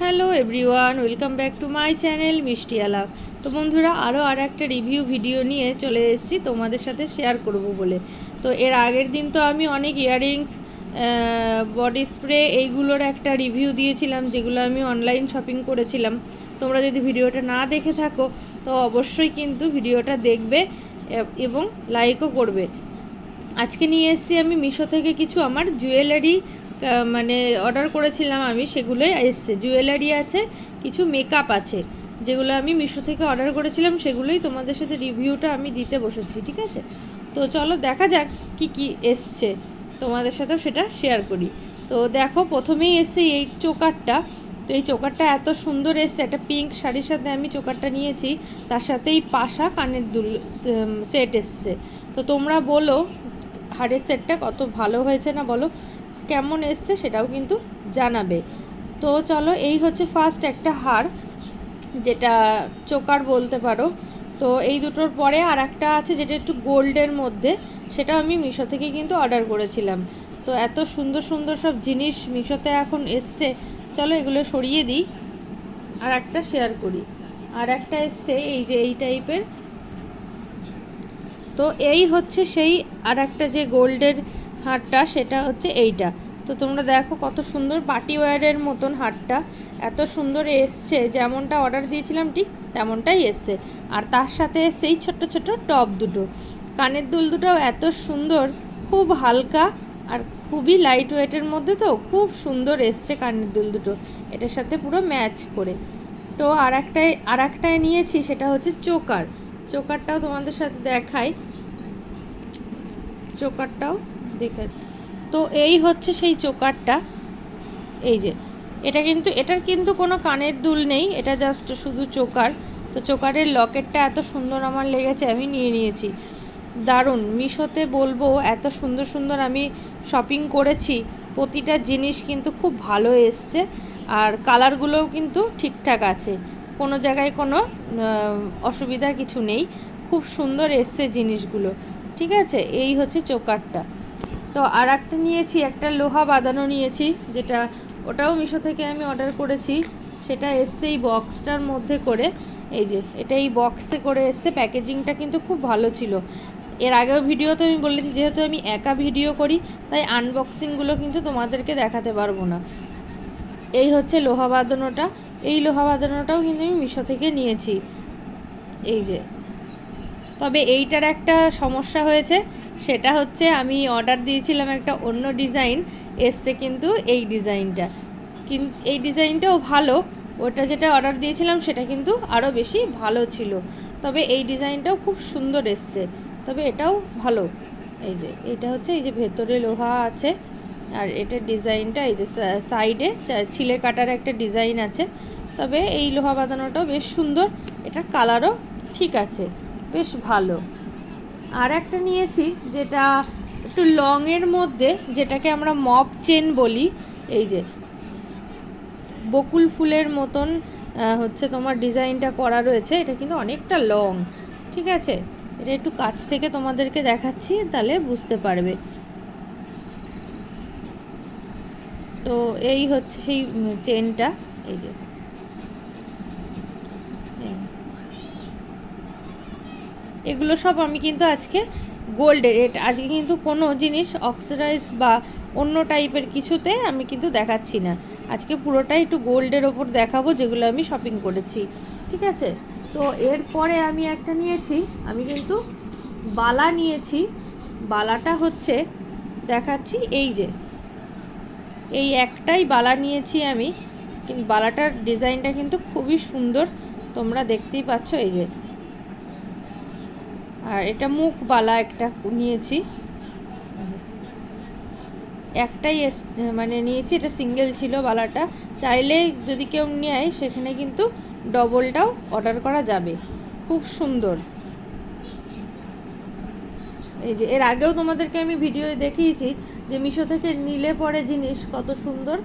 Hello everyone, welcome back to my channel মিষ্টি আলাপ। তো বন্ধুরা, আরও একটা রিভিউ ভিডিও নিয়ে চলে এসেছি তোমাদের সাথে শেয়ার করব বলে। তো এর আগের দিন তো আমি অনেক ইয়াররিংস, বডি স্প্রে এইগুলোর একটা রিভিউ দিয়েছিলাম, যেগুলো আমি অনলাইন শপিং করেছিলাম। তোমরা যদি ভিডিওটা না দেখে থাকো তো অবশ্যই কিন্তু ভিডিওটা দেখবে এবং লাইকও করবে। আজকে নিয়ে এসেছি আমি মিশো থেকে কিছু আমার জুয়েলারি, মানে অর্ডার করেছিলাম আমি, সেগুলোই এসছে। জুয়েলারি আছে, কিছু মেকআপ আছে, যেগুলো আমি মিশো থেকে অর্ডার করেছিলাম, সেগুলোই তোমাদের সাথে রিভিউটা আমি দিতে বসেছি। ঠিক আছে, তো চলো দেখা যাক কি কি এসছে, তোমাদের সাথেও সেটা শেয়ার করি। তো দেখো, প্রথমেই এসছে এই চোকারটা। তো এই চোকারটা এত সুন্দর এসছে, একটা পিঙ্ক শাড়ির সাথে আমি চোকারটা নিয়েছি, তার সাথে এই পাশা কানের দুল সেট এসছে। তো তোমরা বলো হারের সেটটা কত ভালো হয়েছে না, বলো কেমন এসছে, সেটাও কিন্তু জানাবে। তো চলো, এই হচ্ছে ফার্স্ট একটা হার, যেটা চোকার বলতে পারো। তো এই দুটোর পরে আর একটা আছে যেটা একটু গোল্ডের মধ্যে, সেটা আমি মিশো থেকে কিন্তু অর্ডার করেছিলাম। তো এত সুন্দর সুন্দর সব জিনিস মিশোতে এখন এসছে, চলো এগুলো সরিয়ে দিই, আর একটা শেয়ার করি। আর একটা এসছে এই যে এই টাইপের। তো এই হচ্ছে সেই আর একটা যে গোল্ডের হারটা, সেটা হচ্ছে এইটা। তো তোমরা দেখো কত সুন্দর পার্টি ওয়্যারের মতন হারটা, এত সুন্দর এসছে, যেমনটা অর্ডার দিয়েছিলাম ঠিক তেমনটাই এসছে। আর তার সাথে সেই ছোট্ট ছোট্ট টপ দুটো, কানের দুল দুটোও এত সুন্দর, খুব হালকা আর খুবই লাইট ওয়েটের মধ্যে, তো খুব সুন্দর এসছে কানের দুল দুটো, এটার সাথে পুরো ম্যাচ করে। তো আর একটায় নিয়েছি, সেটা হচ্ছে চোকার। চোকারটাও তোমাদের সাথে দেখাই, চোকারটাও দেখে। তো এই হচ্ছে সেই চোকারটা, এই যে এটার কিন্তু কোনো কানের দুল নেই, এটা জাস্ট শুধু চোকার। তো চোকারের লকেটটা এত সুন্দর আমার লেগেছে, আমি নিয়ে নিয়েছি। দারুণ, মিশোতে বলবো এত সুন্দর সুন্দর আমি শপিং করেছি, প্রতিটা জিনিস কিন্তু খুব ভালো এসছে, আর কালারগুলোও কিন্তু ঠিকঠাক আছে, কোনো জায়গায় কোনো অসুবিধার কিছু নেই, খুব সুন্দর এসছে জিনিসগুলো। ঠিক আছে, এই হচ্ছে চোকারটা। তো আর একটা নিয়েছি, একটা লোহা বাঁধানো নিয়েছি, যেটা ওটাও মিশো থেকে আমি অর্ডার করেছি, সেটা এসছে এই বক্সটার মধ্যে করে। এই যে এটা এই বক্সে করে এসছে, প্যাকেজিংটা কিন্তু খুব ভালো ছিল। এর আগেও ভিডিওতে আমি বলেছি, যেহেতু আমি একা ভিডিও করি তাই আনবক্সিংগুলো কিন্তু তোমাদেরকে দেখাতে পারবো না। এই হচ্ছে লোহা বাঁধানোটা, এই লোহা বাঁধানোটাও কিন্তু আমি মিশো থেকে নিয়েছি। এই যে, তবে এইটার একটা সমস্যা হয়েছে, সেটা হচ্ছে আমি অর্ডার দিয়েছিলাম একটা অন্য ডিজাইন, এসছে কিন্তু এই ডিজাইনটা। কিন্তু এই ডিজাইনটাও ভালো, ওটা যেটা অর্ডার দিয়েছিলাম সেটা কিন্তু আরও বেশি ভালো ছিল, তবে এই ডিজাইনটাও খুব সুন্দর এসছে, তবে এটাও ভালো। এই যে এটা হচ্ছে, এই যে ভেতরে লোহা আছে, আর এটার ডিজাইনটা এই যে সাইডে ছিলে কাটার একটা ডিজাইন আছে, তবে এই লোহা বাঁধানোটাও বেশ সুন্দর, এটার কালারও ঠিক আছে, বেশ ভালো। আর একটা নিয়েছি যেটা একটু লংয়ের মধ্যে, যেটাকে আমরা মপ চেন বলি। এই যে বকুল ফুলের মতন হচ্ছে তোমার ডিজাইনটা করা রয়েছে, এটা কিন্তু অনেকটা লং। ঠিক আছে, এটা একটু কাছ থেকে তোমাদেরকে দেখাচ্ছি, তাহলে বুঝতে পারবে। তো এই হচ্ছে সেই চেনটা, এই যে এগুলো সব আমি কিন্তু আজকে গোল্ডের, এটা আজকে কিন্তু কোনো জিনিস অক্সিডাইজ বা অন্য টাইপের কিছুতে আমি কিন্তু দেখাচ্ছি না, আজকে পুরোটাই একটু গোল্ডের ওপর দেখাবো, যেগুলো আমি শপিং করেছি। ঠিক আছে, তো এরপরে আমি একটা নিয়েছি, আমি কিন্তু বালা নিয়েছি। বালাটা হচ্ছে দেখাচ্ছি, এই যে এই একটাই বালা নিয়েছি আমি, কিন্তু বালাটার ডিজাইনটা কিন্তু খুবই সুন্দর, তোমরা দেখতেই পাচ্ছ। এই যে, আর এটা মুখ বালা একটা নিয়েছি, একটাই মানে নিয়েছি, এটা সিঙ্গেল ছিল বালাটা, চাইলে যদি কেউ নেয় সেখানে কিন্তু ডবলটাও অর্ডার করা যাবে, খুব সুন্দর। এই যে এর আগেও তোমাদেরকে আমি ভিডিও দেখিয়েছি যে মিশো থেকে নিলে পরে জিনিস কত সুন্দর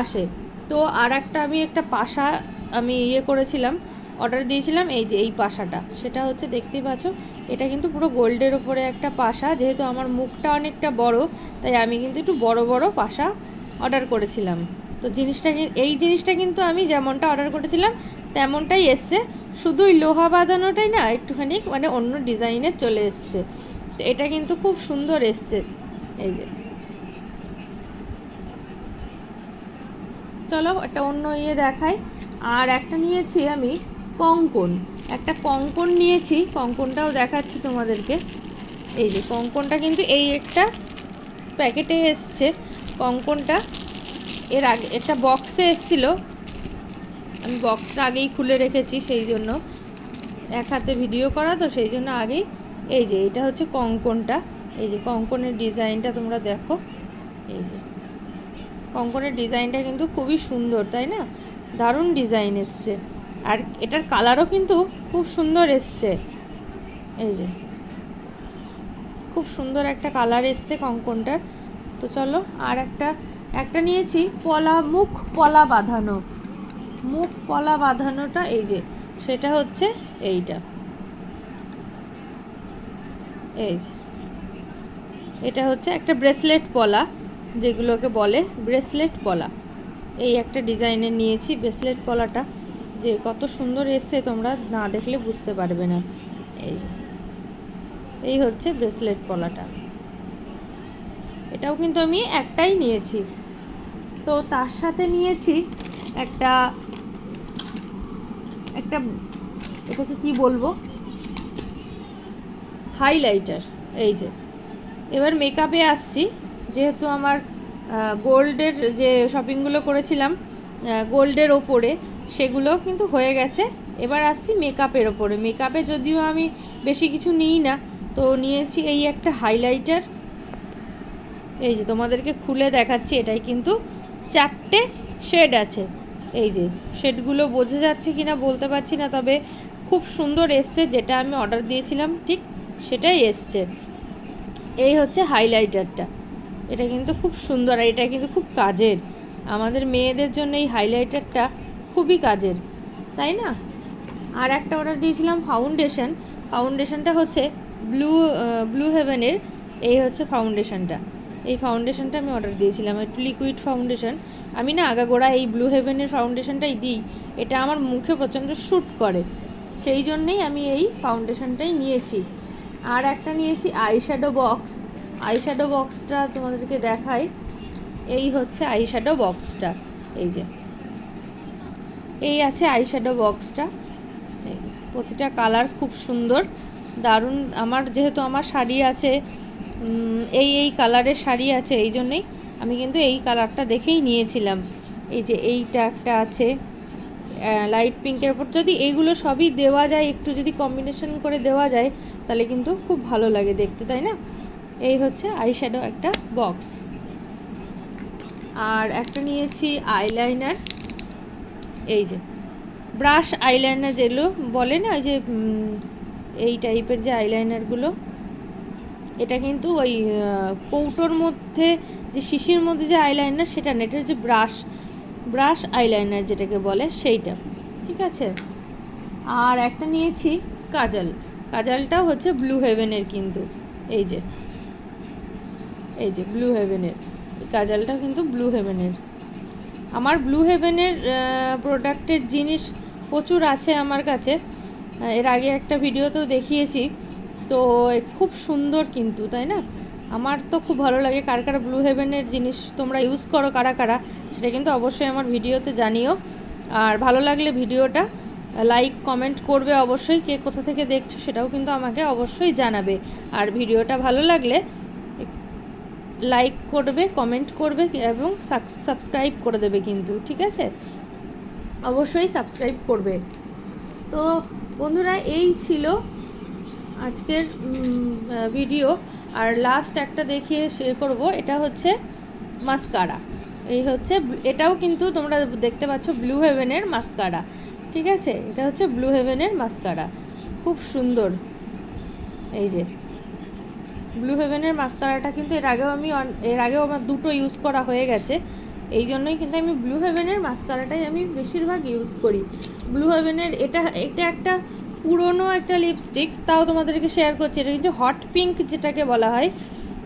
আসে। তো আর একটা আমি একটা পাশা আমি করেছিলাম, অর্ডার দিয়েছিলাম, এই যে এই পাশাটা, সেটা হচ্ছে দেখতেই পাচ্ছ, এটা কিন্তু পুরো গোল্ডের ওপরে একটা পাশা, যেহেতু আমার মুখটা অনেকটা বড় তাই আমি কিন্তু একটু বড় বড় পাশা অর্ডার করেছিলাম। তো তো এই জিনিসটা কিন্তু আমি যেমনটা অর্ডার করেছিলাম তেমনটাই এসছে, শুধু ওই লোহা বাঁধানোটাই না একটুখানি মানে অন্য ডিজাইনের চলে এসছে। তো এটা কিন্তু খুব সুন্দর এসছে। এই যে চলো একটা অন্য দেখাই। আর একটা নিয়েছি আমি কঙ্কন, একটা কঙ্কন নিয়েছি, কঙ্কনটাও দেখাচ্ছি তোমাদেরকে। এই যে কঙ্কনটা কিন্তু এই একটা প্যাকেটে এসছে কঙ্কনটা। এর আগে একটা বক্সে এসেছিলো, আমি বক্সটা আগেই খুলে রেখেছি, সেই জন্য এক হাতে ভিডিও করা তো সেই জন্য আগেই। এই যে এটা হচ্ছে কঙ্কনটা, এই যে কঙ্কনের ডিজাইনটা তোমরা দেখো। এই যে কঙ্কনের ডিজাইনটা কিন্তু খুবই সুন্দর, তাই না? দারুণ ডিজাইন এসছে। আর এটার কালারও কিন্তু খুব সুন্দর এসছে। এই যে খুব সুন্দর একটা কালার এসছে কঙ্কনটার। তো চলো আর একটা নিয়েছি মুখ পলা বাঁধানোটা। এই যে সেটা হচ্ছে এইটা। এই যে এটা হচ্ছে একটা ব্রেসলেট পলা, যেগুলোকে বলে ব্রেসলেট পলা। এই একটা ডিজাইনের নিয়েছি ব্রেসলেট পলাটা, যে কত সুন্দর এসছে তোমরা না দেখলে বুঝতে পারবে না। এই যে এই হচ্ছে ব্রেসলেট পলাটা, এটাও কিন্তু আমি একটাই নিয়েছি। তো তার সাথে নিয়েছি একটা এটাকে কি বলবো, হাইলাইটার। এই যে এবার মেকআপে আসছি, যেহেতু আমার গোল্ডের যে শপিংগুলো করেছিলাম গোল্ডের ওপরে, সেগুলো কিন্তু হয়ে গেছে। এবার আসছি মেকআপের ওপরে। মেকআপে যদিও আমি বেশি কিছু নিই না, তো নিয়েছি এই একটা হাইলাইটার। এই যে তোমাদেরকে খুলে দেখাচ্ছি, এটাই কিন্তু 4টে শেড আছে। এই যে শেডগুলো বোঝা যাচ্ছে কি না বলতে পারছি না, তবে খুব সুন্দর এসছে, যেটা আমি অর্ডার দিয়েছিলাম ঠিক সেটাই এসছে। এই হচ্ছে হাইলাইটারটা, এটা কিন্তু খুব সুন্দর, আর এটা কিন্তু খুব কাজের। আমাদের মেয়েদের জন্য এই হাইলাইটারটা খুবই কাজের, তাই না? আর একটা অর্ডার দিয়েছিলাম ফাউন্ডেশনটা হচ্ছে ব্লু হেভেনের। এই হচ্ছে ফাউন্ডেশনটা, এই ফাউন্ডেশনটা আমি অর্ডার দিয়েছিলাম, একটু লিকুইড ফাউন্ডেশন। আমি না আগাগোড়া এই ব্লু হেভেনের ফাউন্ডেশনটাই দিই, এটা আমার মুখে প্রচণ্ড শ্যুট করে, সেই জন্যেই আমি এই ফাউন্ডেশনটাই নিয়েছি। আর একটা নিয়েছি আইশ্যাডো বক্সটা তোমাদেরকে দেখাই। এই হচ্ছে আইশ্যাডো বক্সটা। এই যে এই আছে আইশ্যাডো বক্সটা, প্রতিটা কালার খুব সুন্দর দারুণ। যেহেতু আমার শাড়ি আছে, এই কালারের শাড়ি আছে, এই জন্যেই আমি কিন্তু এই কালারটা দেখেই নিয়েছিলাম। এই যে এইটা একটা আছে লাইট পিঙ্কের উপর, যদি এইগুলো সবই দেওয়া যায়, একটু যদি কম্বিনেশন করে দেওয়া যায় তাহলে কিন্তু খুব ভালো লাগে দেখতে, তাই না? এই হচ্ছে আইশ্যাডো একটা বক্স। আর একটা নিয়েছি আইলাইনার, এই যে ব্রাশ আইলাইনার যেগুলো বলে না, ওই যে এই টাইপের যে আইলাইনারগুলো, এটা কিন্তু ওই কৌটোর মধ্যে যে শিশির মধ্যে যে আইলাইনার সেটা না, এটা হচ্ছে ব্রাশ আইলাইনার যেটাকে বলে সেইটা, ঠিক আছে? আর একটা নিয়েছি কাজলটাও হচ্ছে ব্লু হেভেনের কিন্তু। এই যে ব্লু হেভেনের এই কাজলটাও কিন্তু ব্লু হেভেনের। আমার ব্লু হেভেনের প্রোডাক্টের জিনিস প্রচুর আছে আমার কাছে, এর আগে একটা ভিডিওতেও দেখিয়েছি। তো খুব সুন্দর কিন্তু, তাই না? আমার তো খুব ভালো লাগে। কার ব্লু হেভেনের জিনিস তোমরা ইউজ করো কারা সেটা কিন্তু অবশ্যই আমার ভিডিওতে জানিও। আর ভালো লাগলে ভিডিওটা লাইক কমেন্ট করবে অবশ্যই, কে কোথা থেকে দেখছো সেটাও কিন্তু আমাকে অবশ্যই জানাবে। আর ভিডিওটা ভালো লাগলে লাইক করবে, কমেন্ট করবে এবং সাবস্ক্রাইব করে দেবে কিন্তু, ঠিক আছে? অবশ্যই সাবস্ক্রাইব করবে। তো বন্ধুরা, এই ছিল আজকের ভিডিও। আর লাস্ট একটা দেখিয়ে শেয়ার করব, এটা হচ্ছে মাস্কারা। এই হচ্ছে, এটাও কিন্তু তোমরা দেখতে পাচ্ছ ব্লু হেভেনের মাস্কারা, ঠিক আছে? এটা হচ্ছে ব্লু হেভেনের মাস্কারা, খুব সুন্দর। এই যে ব্লু হেভেনের মাস্কারাটা কিন্তু এর আগেও আমার দুটো ইউজ করা হয়ে গেছে, এই জন্যই কিন্তু আমি ব্লু হেভেনের মাস্কারাটাই আমি বেশিরভাগ ইউজ করি। ব্লু হেভেনের এটা একটা পুরনো একটা লিপস্টিক, তাও তোমাদেরকে শেয়ার করছি। এটা কিন্তু হট পিঙ্ক যেটাকে বলা হয়,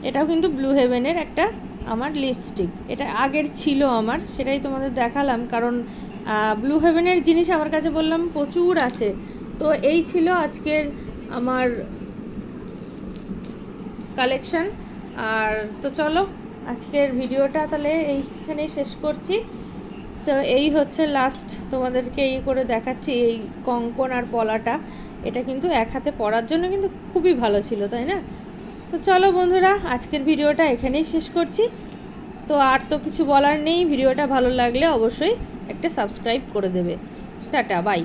এটাও কিন্তু ব্লু হেভেনের একটা আমার লিপস্টিক। এটা আগের ছিল আমার, সেটাই তোমাদের দেখালাম, কারণ ব্লু হেভেনের জিনিস আমার কাছে বললাম প্রচুর আছে। তো এই ছিল আজকের আমার কালেকশন। আর তো চলো আজকের ভিডিওটা তাহলে এইখানেই শেষ করছি। তো এই হচ্ছে লাস্ট তোমাদেরকে এই করে দেখাচ্ছি এই কঙ্কন আর পলাটা। এটা কিন্তু এক হাতে পরার জন্য কিন্তু খুবই ভালো ছিল, তাই না? তো চলো বন্ধুরা, আজকের ভিডিওটা এখানেই শেষ করছি। তো আর তো কিছু বলার নেই, ভিডিওটা ভালো লাগলে অবশ্যই একটা সাবস্ক্রাইব করে দেবে। Tata, by.